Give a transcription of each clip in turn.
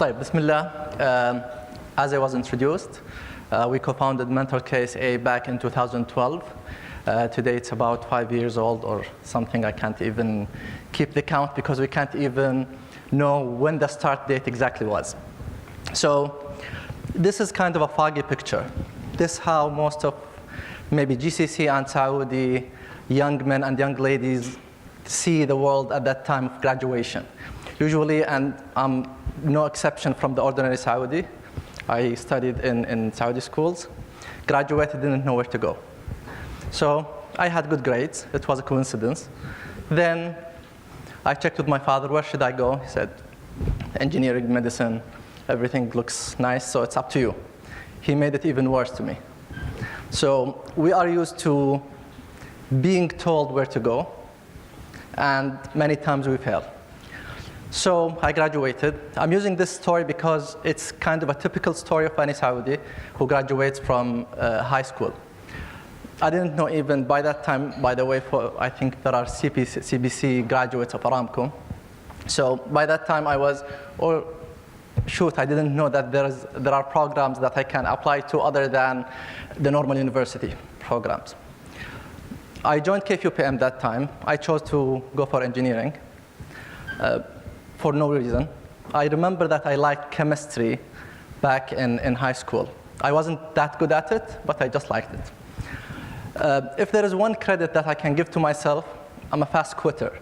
طيب, Bismillah. As I was introduced, we co-founded MentorsKSA back in 2012. Today it's about 5 years old or something. I can't even keep the count because we can't even know when the start date exactly was. So this is kind of a foggy picture. This is how most of maybe GCC and Saudi young men and young ladies see the world at that time of graduation. Usually, and I'm no exception from the ordinary Saudi. I studied in Saudi schools, graduated, didn't know where to go. So I had good grades. It was a coincidence. Then I checked with my father, where should I go? He said, engineering, medicine, everything looks nice, so it's up to you. He made it even worse to me. So we are used to being told where to go, and many times we fail. So I graduated. I'm using this story because it's kind of a typical story of any Saudi who graduates from high school. I didn't know even by that time, by the way, I think there are CBC graduates of Aramco. So by that time I was, I didn't know that there are programs that I can apply to other than the normal university programs. I joined KFUPM that time. I chose to go for engineering for no reason. I remember that I liked chemistry back in high school. I wasn't that good at it, but I just liked it. If there is one credit that I can give to myself, I'm a fast quitter.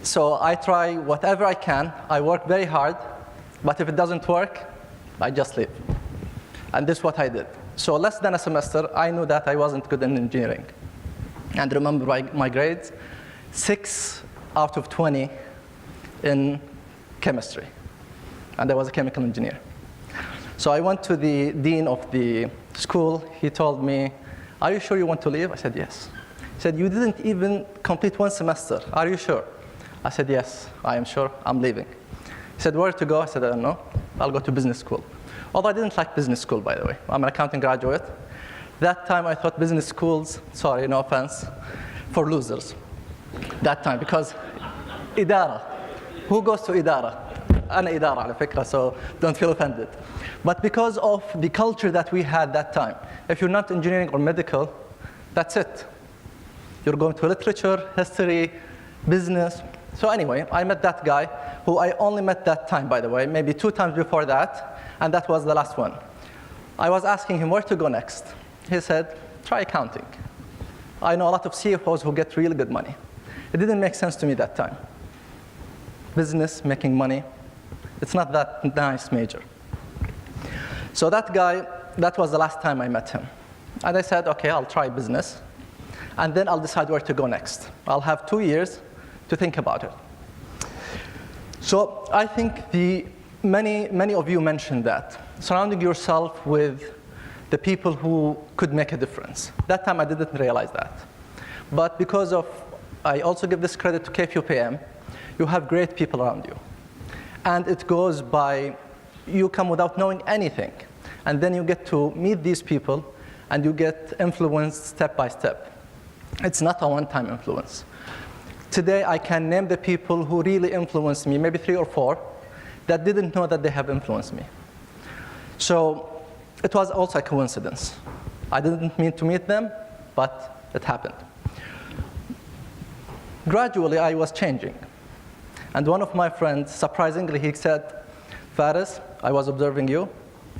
So I try whatever I can. I work very hard, but if it doesn't work, I just leave. And this is what I did. So less than a semester, I knew that I wasn't good in engineering. And remember my grades, 6 out of 20 in chemistry. And I was a chemical engineer. So I went to the dean of the school. He told me, are you sure you want to leave? I said, yes. He said, you didn't even complete one semester. Are you sure? I said, yes, I am sure. I'm leaving. He said, where to go? I said, I don't know. I'll go to business school. Although I didn't like business school, by the way. I'm an accounting graduate. That time I thought business schools, sorry, no offense, for losers. That time, because idara. Who goes to idara? أنا إدارة على فكرة, so don't feel offended. But because of the culture that we had that time, if you're not engineering or medical, that's it. You're going to literature, history, business. So anyway, I met that guy, who I only met that time, by the way, maybe 2 times before that, and that was the last one. I was asking him where to go next. He said, try accounting. I know a lot of CFOs who get really good money. It didn't make sense to me that time. Business, making money, it's not that nice major. So that guy, that was the last time I met him. And I said, okay, I'll try business, and then I'll decide where to go next. I'll have 2 years to think about it. So I think many of you mentioned that, surrounding yourself with the people who could make a difference. That time I didn't realize that. But because of, I also give this credit to KFUPM, you have great people around you. And it goes by, you come without knowing anything. And then you get to meet these people, and you get influenced step by step. It's not a one-time influence. Today, I can name the people who really influenced me, maybe 3 or 4, that didn't know that they have influenced me. So it was also a coincidence. I didn't mean to meet them, but it happened. Gradually, I was changing. And one of my friends, surprisingly, he said, Faris, I was observing you.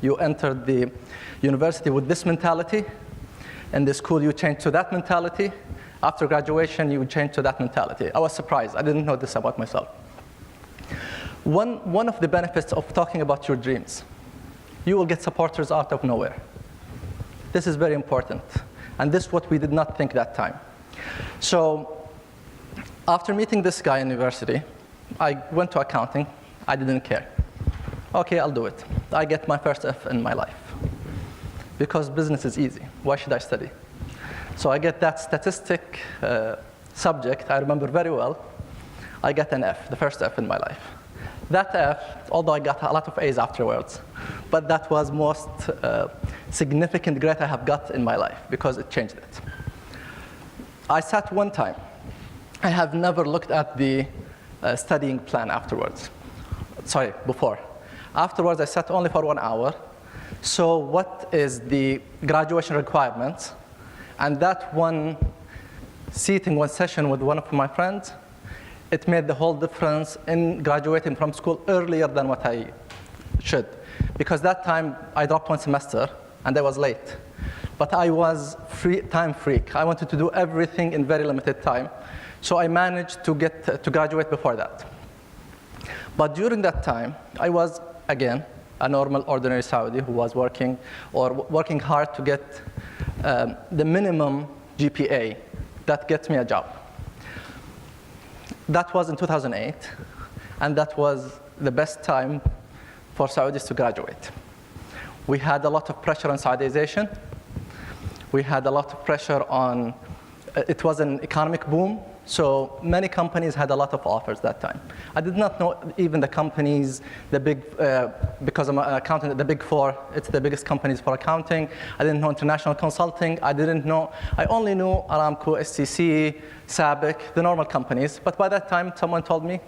You entered the university with this mentality. In the school, you changed to that mentality. After graduation, you changed to that mentality. I was surprised. I didn't know this about myself. One of the benefits of talking about your dreams, you will get supporters out of nowhere. This is very important. And this is what we did not think that time. So after meeting this guy in university, I went to accounting. I didn't care. Okay, I'll do it. I get my first F in my life. Because business is easy. Why should I study? So I get that statistic subject, I remember very well. I get an F, the first F in my life. That F, although I got a lot of A's afterwards, but that was most significant grade I have got in my life because it changed it. I sat one time. I have never looked at the studying plan afterwards. sorry, before. Afterwards, I sat only for 1 hour. So what is the graduation requirements? And that one sitting, one session with one of my friends, it made the whole difference in graduating from school earlier than what I should. Because that time, I dropped 1 semester, and I was late. But I was time freak. I wanted to do everything in very limited time. So I managed to graduate before that. But during that time, I was, again, a normal, ordinary Saudi who was working hard to get the minimum GPA that gets me a job. That was in 2008, and that was the best time for Saudis to graduate. We had a lot of pressure on Saudization. We had a lot of pressure on, it was an economic boom, so many companies had a lot of offers that time. I did not know even the companies, the big, because I'm an accountant, the big 4, it's the biggest companies for accounting. I didn't know international consulting. I only knew Aramco, SCC, SABIC, the normal companies. But by that time, someone told me,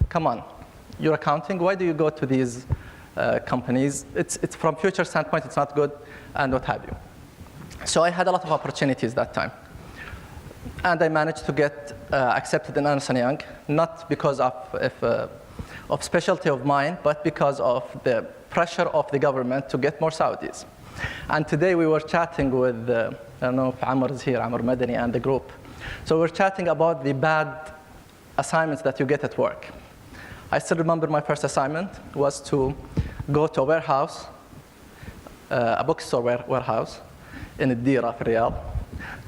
come on, you're accounting, why do you go to these companies? It's from future standpoint, it's not good, and what have you. So I had a lot of opportunities that time. And I managed to get accepted in Ernst & Young, not because of specialty of mine, but because of the pressure of the government to get more Saudis. And today we were chatting with, I don't know if Amr is here, Amr Madani and the group. So we're chatting about the bad assignments that you get at work. I still remember my first assignment was to go to a warehouse, a bookstore warehouse in Dira, Riyadh,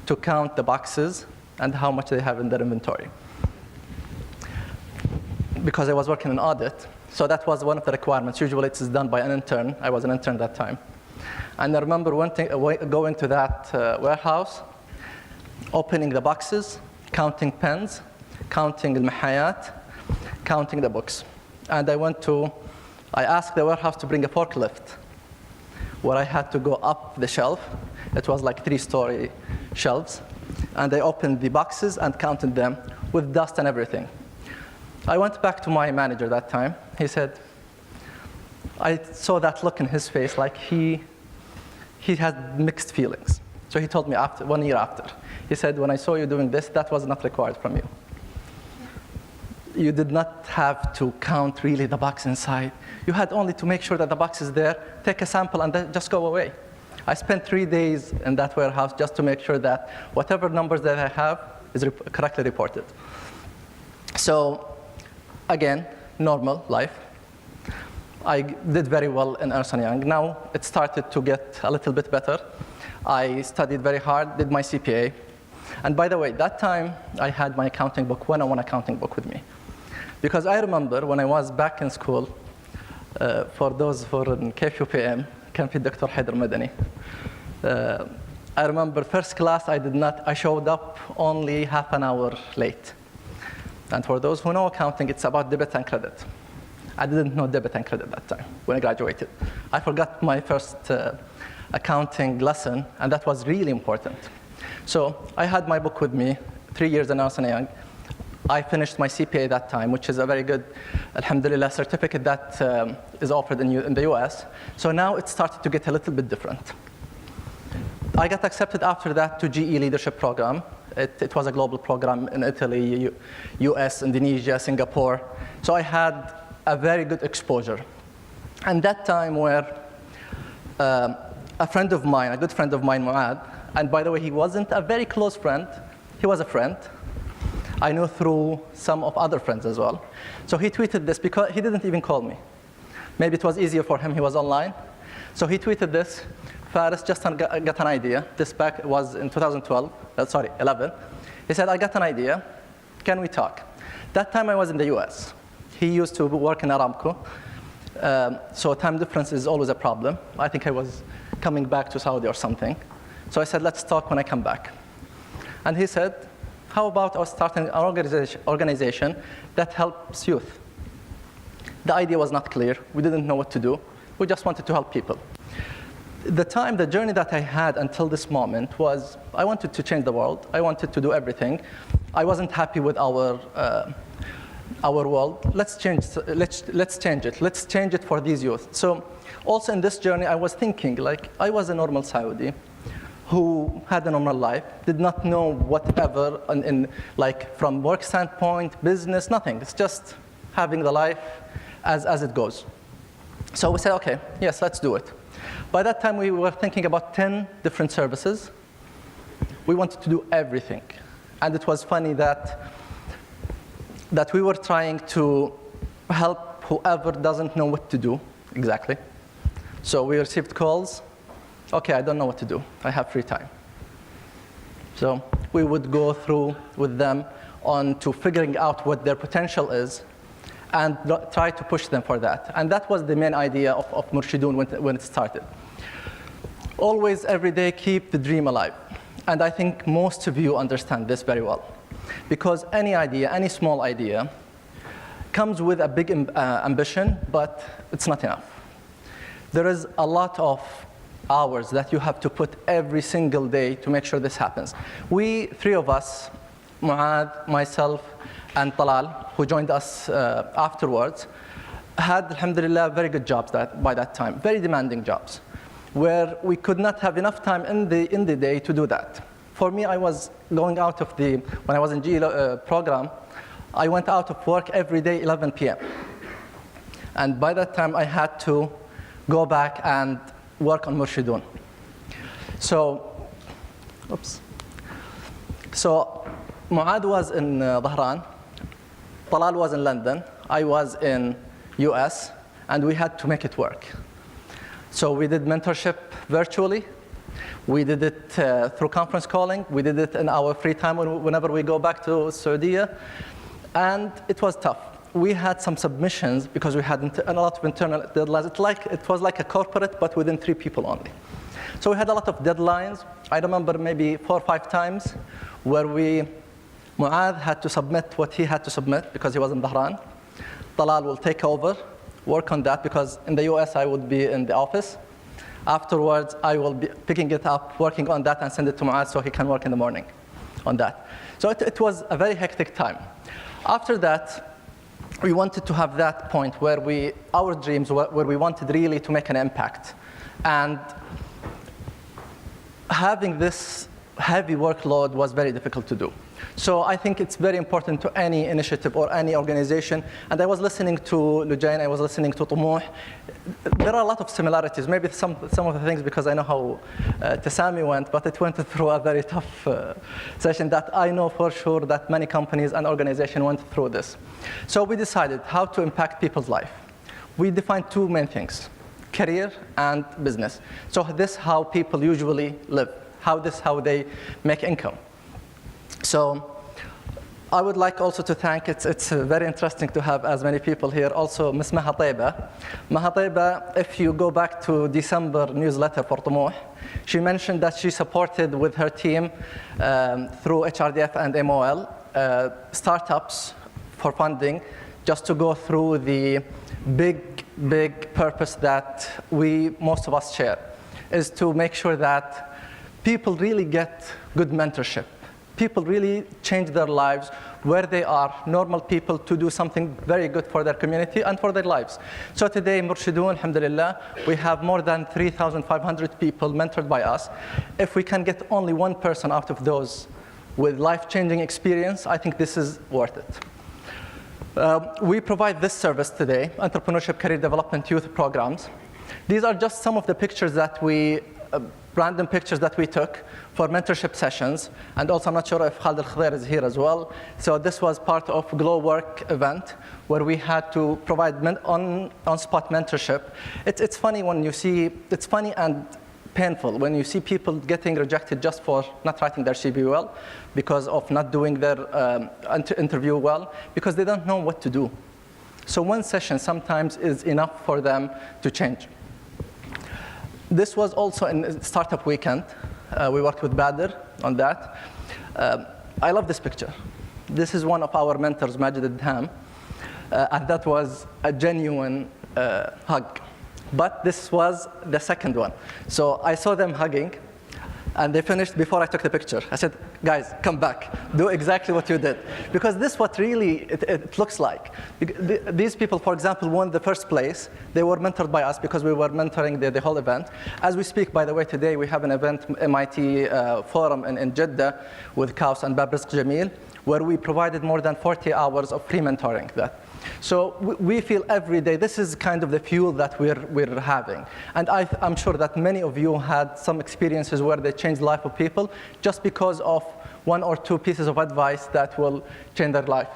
to count the boxes and how much they have in their inventory. Because I was working in audit, so that was one of the requirements. Usually it's done by an intern. I was an intern that time. And I remember going to that warehouse, opening the boxes, counting pens, counting al-mahayat, counting the books. And I asked the warehouse to bring a forklift where I had to go up the shelf. It was like 3-story shelves. And I opened the boxes and counted them with dust and everything. I went back to my manager that time. He said, I saw that look in his face like he had mixed feelings. So he told me 1 year after. He said, when I saw you doing this, that was not required from you. You did not have to count really the box inside. You had only to make sure that the box is there, take a sample, and then just go away. I spent 3 days in that warehouse just to make sure that whatever numbers that I have is correctly reported. So again, normal life. I did very well in Ernst & Young. Now it started to get a little bit better. I studied very hard, did my CPA. And by the way, that time I had my accounting book, one-on-one accounting book with me. Because I remember when I was back in school, for those who are in KFUPM, كان في الدكتور حيدر مدني. I remember first class I showed up only half an hour late. And for those who know accounting, it's about debit and credit. I didn't know debit and credit that time when I graduated. I forgot my first accounting lesson, and that was really important. So I had my book with me, 3 years in Ernst & Young. I finished my CPA that time, which is a very good, alhamdulillah, certificate that is offered in the US. So now it started to get a little bit different. I got accepted after that to GE Leadership Program. It was a global program in Italy, US, Indonesia, Singapore. So I had a very good exposure. And that time where a friend of mine, a good friend of mine, Muad, and by the way, he wasn't a very close friend, he was a friend. I know through some of other friends as well. So he tweeted this because he didn't even call me. Maybe it was easier for him, he was online. So he tweeted this, Faris just got an idea. This back was in 11. He said, I got an idea, can we talk? That time I was in the US. He used to work in Aramco. So time difference is always a problem. I think I was coming back to Saudi or something. So I said, let's talk when I come back. And he said, how about us starting an organization that helps youth? The idea was not clear. We didn't know what to do. We just wanted to help people. The journey that I had until this moment was, I wanted to change the world. I wanted to do everything. I wasn't happy with our our world. Let's change it. Let's change it for these youth. So also in this journey, I was thinking, like, I was a normal Saudi who had a normal life, did not know whatever, like from work standpoint, business, nothing. It's just having the life as it goes. So we said, okay, yes, let's do it. By that time, we were thinking about 10 different services. We wanted to do everything. And it was funny that we were trying to help whoever doesn't know what to do exactly. So we received calls. Okay, I don't know what to do. I have free time. So we would go through with them on to figuring out what their potential is and try to push them for that. And that was the main idea of Murshidun when it started. Always, every day, keep the dream alive. And I think most of you understand this very well. Because any idea, any small idea, comes with a big ambition, but it's not enough. There is a lot of hours that you have to put every single day to make sure this happens. We, three of us, Mu'adh, myself, and Talal, who joined us afterwards, had, alhamdulillah, very good jobs by that time, very demanding jobs, where we could not have enough time in the day to do that. For me, I was going out of when I was in GE program, I went out of work every day, 11 p.m. And by that time, I had to go back and work on Murshidun. So Mu'adh was in Dhahran, Talal was in London, I was in US, and we had to make it work. So we did mentorship virtually. We did it through conference calling. We did it in our free time whenever we go back to Saudi. And it was tough. We had some submissions because we had a lot of internal deadlines. It was like a corporate, but within 3 people only. So we had a lot of deadlines. I remember maybe 4 or 5 times where Mu'adh had to submit what he had to submit because he was in Dhahran. Talal will take over, work on that, because in the US I would be in the office. Afterwards, I will be picking it up, working on that, and send it to Mu'adh so he can work in the morning on that. So it was a very hectic time. After that, we wanted to have that point where our dreams, where we wanted really to make an impact. And having this heavy workload was very difficult to do. So I think it's very important to any initiative or any organization. And I was listening to Lujain, I was listening to Tomouh. There are a lot of similarities, maybe some of the things because I know how Tasami went, but it went through a very tough session that I know for sure that many companies and organizations went through this. So we decided how to impact people's life. We defined 2 main things, career and business. So this is how people usually live, how they make income. So I would like also to thank, it's very interesting to have as many people here, also Ms. Maha Taiba. Maha Taiba, if you go back to December newsletter for Tomouh, she mentioned that she supported with her team through HRDF and MOL startups for funding, just to go through the big purpose that most of us share, is to make sure that people really get good mentorship. People really change their lives where they are, normal people, to do something very good for their community and for their lives. So today, Murshidun, alhamdulillah, we have more than 3,500 people mentored by us. If we can get only 1 person out of those with life-changing experience, I think this is worth it. We provide this service today, Entrepreneurship Career Development Youth Programs. These are just some of the pictures that random pictures that we took for mentorship sessions. And also, I'm not sure if Khalid Al-Khadir is here as well. So this was part of Glow Work event where we had to provide on-spot mentorship. It's funny when you see, it's funny and painful when you see people getting rejected just for not writing their CV well, because of not doing their interview well, because they don't know what to do. So 1 session sometimes is enough for them to change. This was also in Startup Weekend. We worked with Badr on that. I love this picture. This is one of our mentors, Majid Adham, and that was a genuine hug. But this was the second one. So I saw them hugging. And they finished before I took the picture. I said, guys, come back. Do exactly what you did. Because this is what really it looks like. These people, for example, won the first place. They were mentored by us because we were mentoring the whole event. As we speak, by the way, today we have an event, MIT forum in Jeddah with Kaus and Bab Rizq Jamil, where we provided more than 40 hours of free mentoring. So we feel every day, this is kind of the fuel that we're having. And I'm sure that many of you had some experiences where they changed the life of people just because of one or two pieces of advice that will change their life.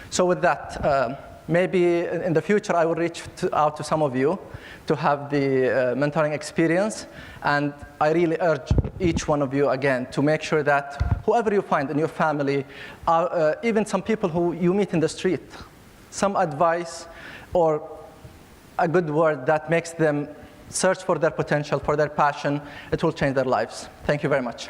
So with that, maybe in the future I will reach out to some of you to have the mentoring experience. And I really urge each one of you again to make sure that whoever you find in your family, even some people who you meet in the street, some advice or a good word that makes them search for their potential, for their passion, it will change their lives. Thank you very much.